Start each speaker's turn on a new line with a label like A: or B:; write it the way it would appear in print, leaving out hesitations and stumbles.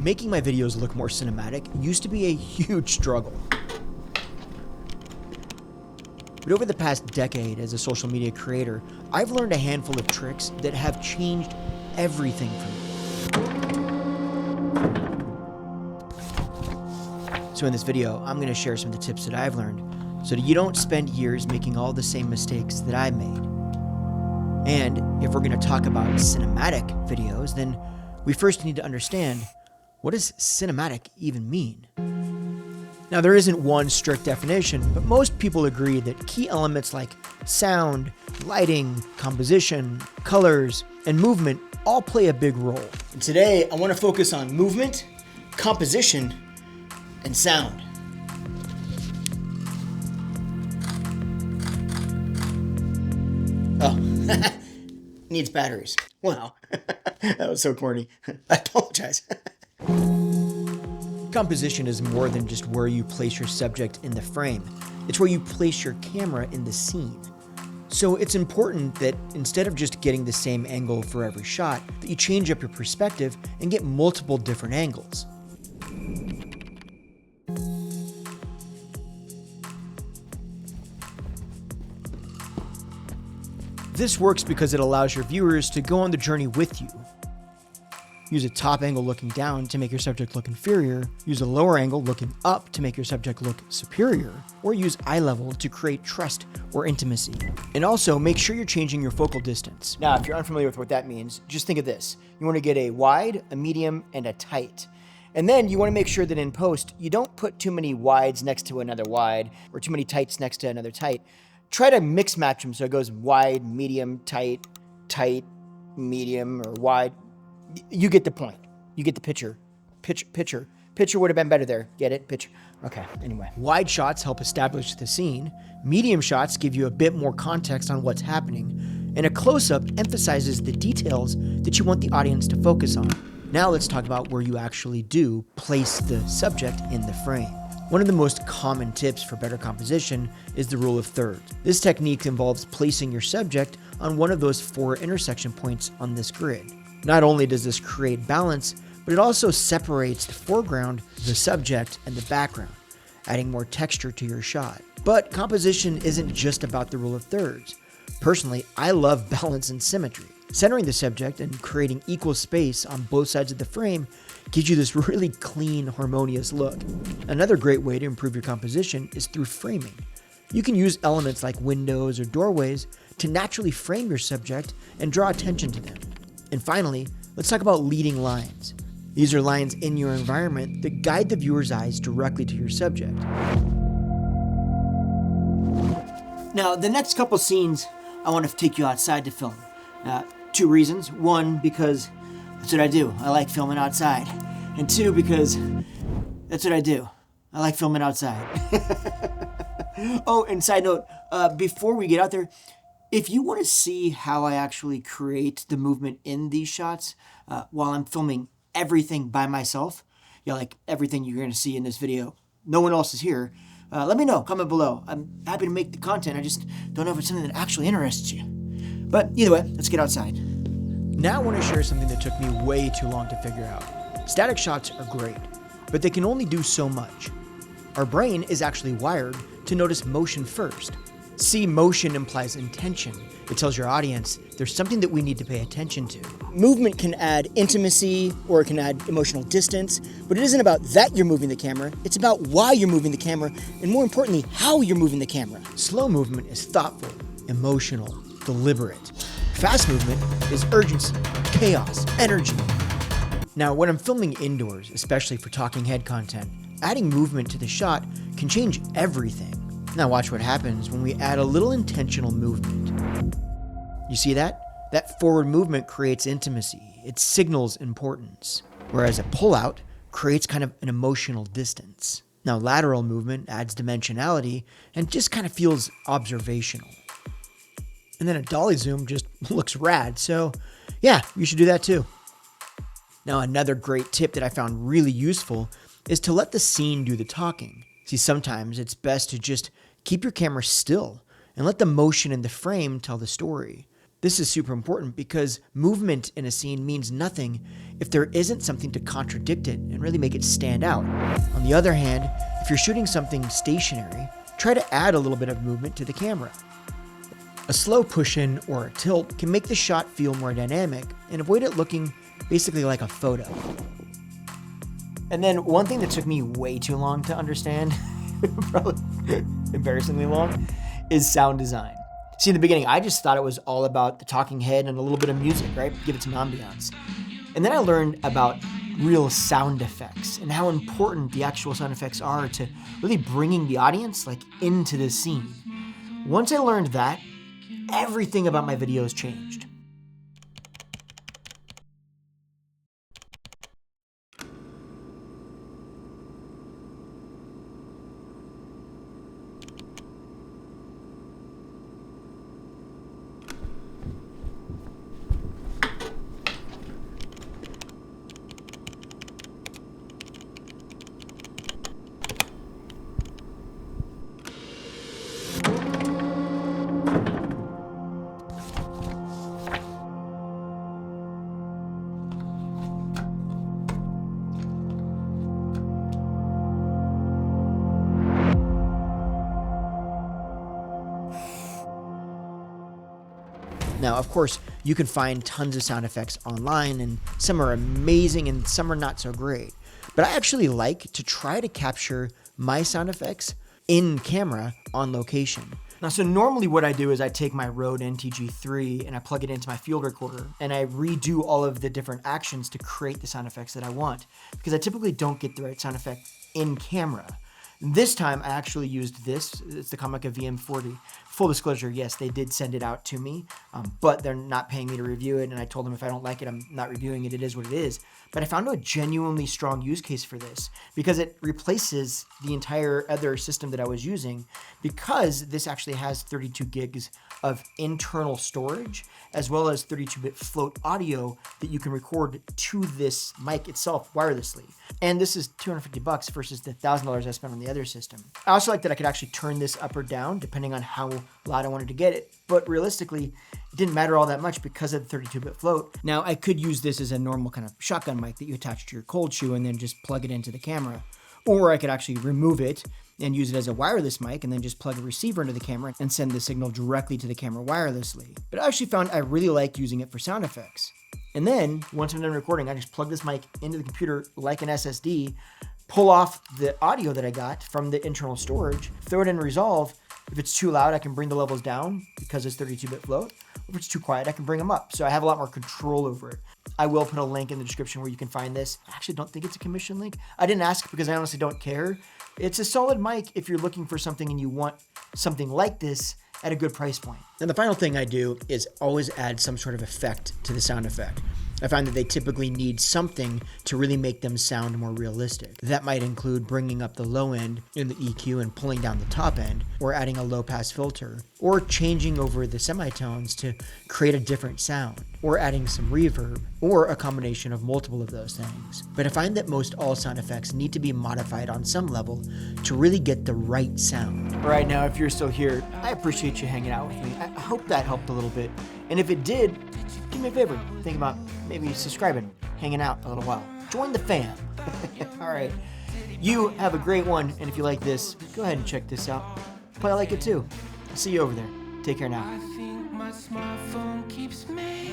A: Making my videos look more cinematic used to be a huge struggle. But over the past decade as a social media creator, I've learned a handful of tricks that have changed everything for me. So in this video, I'm going to share some of the tips that I've learned so that you don't spend years making all the same mistakes that I made. And if we're going to talk about cinematic videos, then we first need to understand, what does cinematic even mean? Now, there isn't one strict definition, but most people agree that key elements like sound, lighting, composition, colors, and movement all play a big role. And today, I want to focus on movement, composition, and sound. Oh, needs batteries. Wow, that was so corny. I apologize. Composition is more than just where you place your subject in the frame. It's where you place your camera in the scene. So it's important that instead of just getting the same angle for every shot, that you change up your perspective and get multiple different angles. This works because it allows your viewers to go on the journey with you. Use a top angle looking down to make your subject look inferior, use a lower angle looking up to make your subject look superior, or use eye level to create trust or intimacy. And also, make sure you're changing your focal distance. Now, if you're unfamiliar with what that means, just think of this. You want to get a wide, a medium, and a tight. And then you want to make sure that in post, you don't put too many wides next to another wide, or too many tights next to another tight. Try to mix match them so it goes wide, medium, tight, tight, medium, or wide. You get the point. You get the picture. Picture would have been better there. Get it? Picture. Okay, anyway. Wide shots help establish the scene. Medium shots give you a bit more context on what's happening. And a close-up emphasizes the details that you want the audience to focus on. Now let's talk about where you actually do place the subject in the frame. One of the most common tips for better composition is the rule of thirds. This technique involves placing your subject on one of those 4 intersection points on this grid. Not only does this create balance, but it also separates the foreground, the subject, and the background, adding more texture to your shot. But composition isn't just about the rule of thirds. Personally, I love balance and symmetry. Centering the subject and creating equal space on both sides of the frame gives you this really clean, harmonious look. Another great way to improve your composition is through framing. You can use elements like windows or doorways to naturally frame your subject and draw attention to them. And finally, let's talk about leading lines. These are lines in your environment that guide the viewer's eyes directly to your subject. Now, the next couple scenes, I want to take you outside to film. 2 reasons. 1, because that's what I do. I like filming outside. And 2, because that's what I do. I like filming outside. Oh, and side note, before we get out there, if you want to see how I actually create the movement in these shots while I'm filming everything by myself, like everything you're going to see in this video, no one else is here, let me know, comment below. I'm happy to make the content. I just don't know if it's something that actually interests you. But either way, let's get outside. Now I want to share something that took me way too long to figure out. Static shots are great, but they can only do so much. Our brain is actually wired to notice motion first. See, motion implies intention. It tells your audience there's something that we need to pay attention to. Movement can add intimacy or it can add emotional distance, but it isn't about that you're moving the camera. It's about why you're moving the camera, and more importantly, how you're moving the camera. Slow movement is thoughtful, emotional, deliberate. Fast movement is urgency, chaos, energy. Now, when I'm filming indoors, especially for talking head content, adding movement to the shot can change everything. Now watch what happens when we add a little intentional movement. You see that? That forward movement creates intimacy. It signals importance. Whereas a pullout creates kind of an emotional distance. Now lateral movement adds dimensionality and just kind of feels observational. And then a dolly zoom just looks rad. So yeah, you should do that too. Now another great tip that I found really useful is to let the scene do the talking. See, sometimes it's best to just keep your camera still and let the motion in the frame tell the story. This is super important because movement in a scene means nothing if there isn't something to contradict it and really make it stand out. On the other hand, if you're shooting something stationary, try to add a little bit of movement to the camera. A slow push-in or a tilt can make the shot feel more dynamic and avoid it looking basically like a photo. And then one thing that took me way too long to understand, probably embarrassingly long, is sound design. See, in the beginning, I just thought it was all about the talking head and a little bit of music, right? Give it some ambiance. And then I learned about real sound effects and how important the actual sound effects are to really bringing the audience into the scene. Once I learned that, everything about my videos changed. Now, of course, you can find tons of sound effects online, and some are amazing and some are not so great. But I actually like to try to capture my sound effects in camera on location. Now, so normally what I do is I take my Rode NTG3 and I plug it into my field recorder and I redo all of the different actions to create the sound effects that I want, because I typically don't get the right sound effect in camera. This time I actually used this. It's the Comica VM40. Full disclosure, yes, they did send it out to me, but they're not paying me to review it, and I told them if I don't like it, I'm not reviewing it. It is what it is. But I found a genuinely strong use case for this because it replaces the entire other system that I was using, because this actually has 32 gigs of internal storage as well as 32-bit float audio that you can record to this mic itself wirelessly. And this is $250 versus the $1,000 I spent on the other system. I also like that I could actually turn this up or down depending on how loud I wanted to get it. But realistically, it didn't matter all that much because of the 32-bit float. Now, I could use this as a normal kind of shotgun mic that you attach to your cold shoe and then just plug it into the camera. Or I could actually remove it and use it as a wireless mic and then just plug a receiver into the camera and send the signal directly to the camera wirelessly. But I actually found I really like using it for sound effects. And then, once I'm done recording, I just plug this mic into the computer like an SSD, pull off the audio that I got from the internal storage, throw it in Resolve. If it's too loud, I can bring the levels down because it's 32-bit float. If it's too quiet, I can bring them up. So I have a lot more control over it. I will put a link in the description where you can find this. I actually don't think it's a commission link. I didn't ask because I honestly don't care. It's a solid mic if you're looking for something and you want something like this at a good price point. And the final thing I do is always add some sort of effect to the sound effect. I find that they typically need something to really make them sound more realistic. That might include bringing up the low end in the EQ and pulling down the top end, or adding a low pass filter, or changing over the semitones to create a different sound, or adding some reverb, or a combination of multiple of those things. But I find that most all sound effects need to be modified on some level to really get the right sound. Right now, if you're still here, I appreciate you hanging out with me. I hope that helped a little bit. And if it did, do me a favor. Think about maybe subscribing, hanging out a little while. Join the fam. All right. You have a great one. And if you like this, go ahead and check this out. Probably like it too. I'll see you over there. Take care now.
B: I think my smartphone keeps me